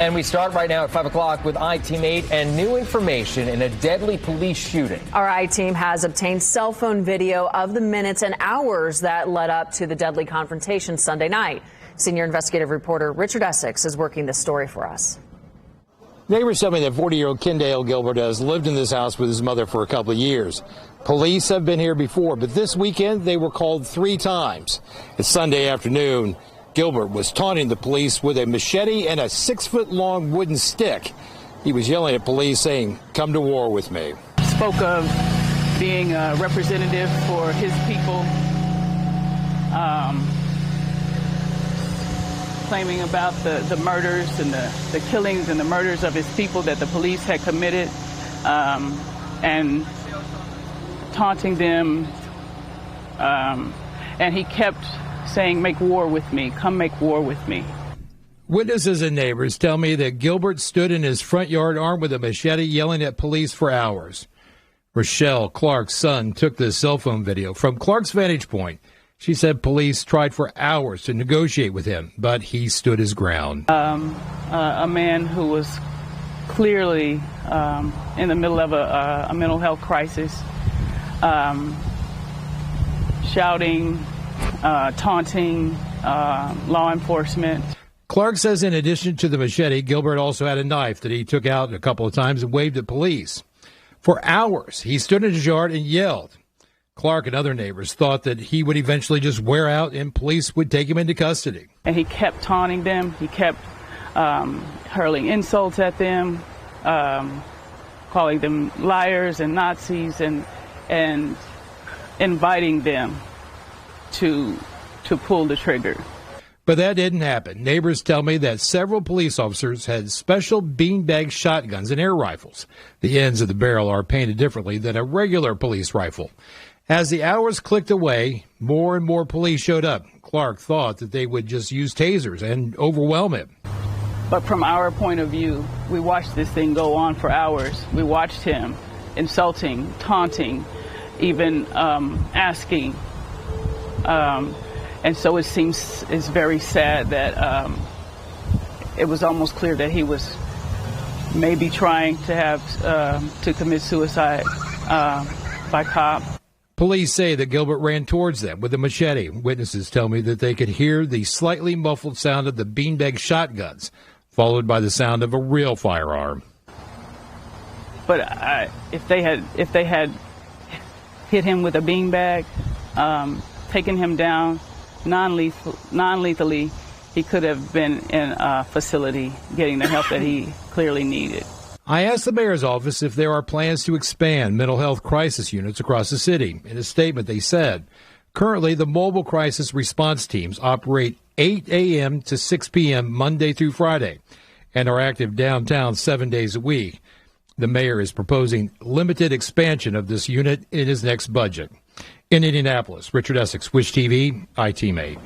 And we start right now at 5 o'clock with I-Team 8 and new information in a deadly police shooting. Our I-Team has obtained cell phone video of the minutes and hours that led up to the deadly confrontation Sunday night. Senior investigative reporter Richard Essex is working this story for us. Neighbors tell me that 40-year-old Kendale Gilbert has lived in this house with his mother for a couple of years. Police have been here before, but this weekend they were called 3 times. It's Sunday afternoon. Gilbert was taunting the police with a machete and a 6-foot-long wooden stick. He was yelling at police, saying, "Come to war with me." Spoke of being a representative for his people, claiming about the murders and the killings and the murders of his people that the police had committed, and taunting them, and he kept saying, "Make war with me, come make war with me." Witnesses and neighbors tell me that Gilbert stood in his front yard armed with a machete yelling at police for hours. Rochelle, Clark's son, took this cell phone video. From Clark's vantage point, she said police tried for hours to negotiate with him, but he stood his ground. A man who was clearly in the middle of a mental health crisis, shouting, taunting law enforcement. Clark says in addition to the machete, Gilbert also had a knife that he took out a couple of times and waved at police. For hours, he stood in his yard and yelled. Clark and other neighbors thought that he would eventually just wear out and police would take him into custody. And he kept taunting them. He kept hurling insults at them, calling them liars and Nazis, and inviting them to pull the trigger. But that didn't happen. Neighbors tell me that several police officers had special beanbag shotguns and air rifles. The ends of the barrel are painted differently than a regular police rifle. As the hours clicked away, more and more police showed up. Clark thought that they would just use tasers and overwhelm him. But from our point of view, we watched this thing go on for hours. We watched him insulting, taunting, even asking. And so it's very sad that it was almost clear that he was maybe trying to commit suicide by cop. Police say that Gilbert ran towards them with a machete. Witnesses tell me that they could hear the slightly muffled sound of the beanbag shotguns, followed by the sound of a real firearm. But if they had hit him with a beanbag, taken him down non-lethally, he could have been in a facility getting the help that he clearly needed. I asked the mayor's office if there are plans to expand mental health crisis units across the city. In a statement, they said, currently the mobile crisis response teams operate 8 a.m. to 6 p.m. Monday through Friday and are active downtown 7 days a week. The mayor is proposing limited expansion of this unit in his next budget. In Indianapolis, Richard Essex, Wish TV, I-Team 8.